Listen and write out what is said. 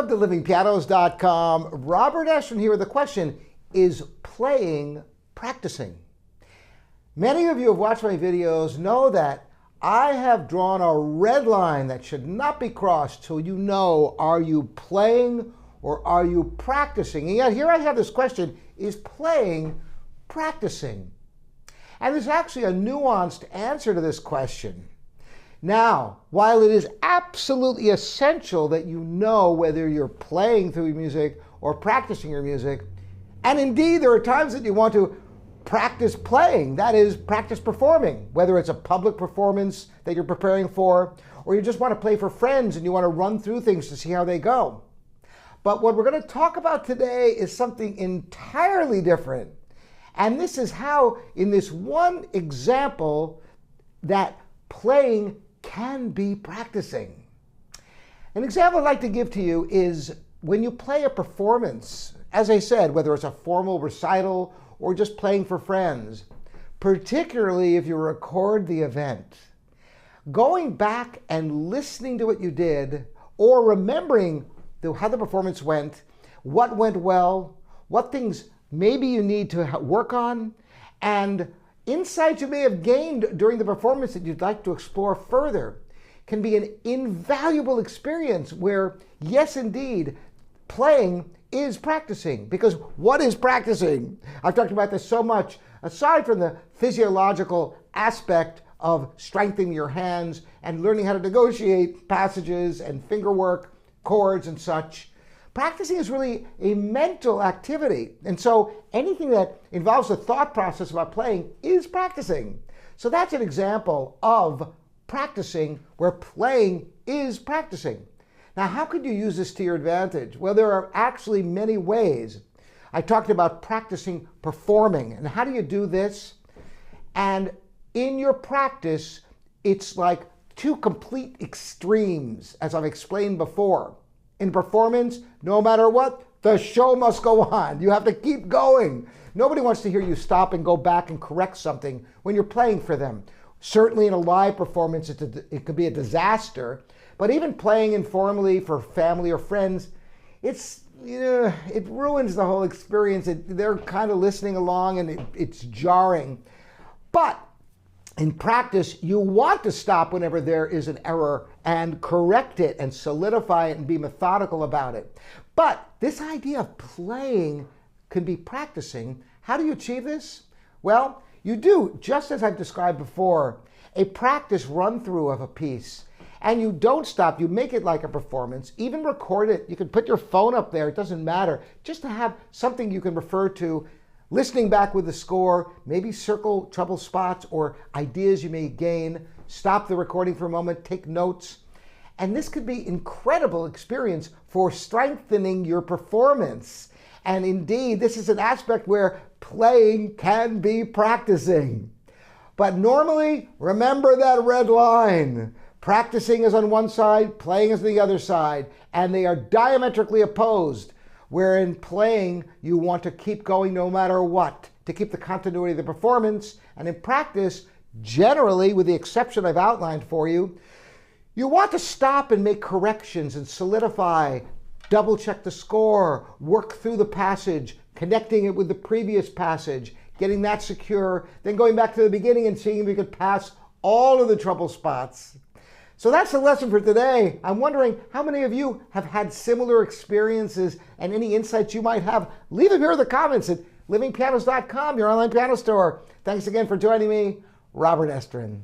Welcome to livingpianos.com. Robert Estrin here with the question, is playing practicing? Many of you have watched my videos know that I have drawn a red line that should not be crossed till you know, are you playing or are you practicing? And yet here I have this question, is playing practicing? And there's actually a nuanced answer to this question. Now, while it is absolutely essential that you know whether you're playing through your music or practicing your music, and indeed there are times that you want to practice playing, that is, practice performing, whether it's a public performance that you're preparing for, or you just want to play for friends and you want to run through things to see how they go. But what we're going to talk about today is something entirely different. And this is how, in this one example, that playing can be practicing. An example I'd like to give to you is when you play a performance, as I said, whether it's a formal recital or just playing for friends, particularly if you record the event, going back and listening to what you did or remembering how the performance went, what went well, what things maybe you need to work on, and insights you may have gained during the performance that you'd like to explore further can be an invaluable experience where, yes, indeed, playing is practicing. Because what is practicing? I've talked about this so much. Aside from the physiological aspect of strengthening your hands and learning how to negotiate passages and finger work, chords and such, practicing is really a mental activity. And so anything that involves the thought process about playing is practicing. So that's an example of practicing where playing is practicing. Now, how could you use this to your advantage? Well, there are actually many ways. I talked about practicing performing. And how do you do this? And in your practice, it's like two complete extremes, as I've explained before. In performance, no matter what, the show must go on. You have to keep going. Nobody wants to hear you stop and go back and correct something when you're playing for them. Certainly in a live performance, it could be a disaster. But even playing informally for family or friends, it ruins the whole experience. They're kind of listening along and it's jarring. But in practice, you want to stop whenever there is an error and correct it and solidify it and be methodical about it. But this idea of playing can be practicing. How do you achieve this? Well, you do, just as I've described before, a practice run-through of a piece. And you don't stop. You make it like a performance. Even record it. You can put your phone up there. It doesn't matter. Just to have something you can refer to, listening back with the score, maybe circle trouble spots or ideas you may gain, stop the recording for a moment, take notes. And this could be incredible experience for strengthening your performance. And indeed, this is an aspect where playing can be practicing. But normally, remember that red line. Practicing is on one side, playing is on the other side, and they are diametrically opposed. Where in playing, you want to keep going no matter what, to keep the continuity of the performance. And in practice, generally, with the exception I've outlined for you, you want to stop and make corrections and solidify, double check the score, work through the passage, connecting it with the previous passage, getting that secure, then going back to the beginning and seeing if you could pass all of the trouble spots. So that's the lesson for today. I'm wondering how many of you have had similar experiences and any insights you might have. Leave them here in the comments at livingpianos.com, your online piano store. Thanks again for joining me, Robert Estrin.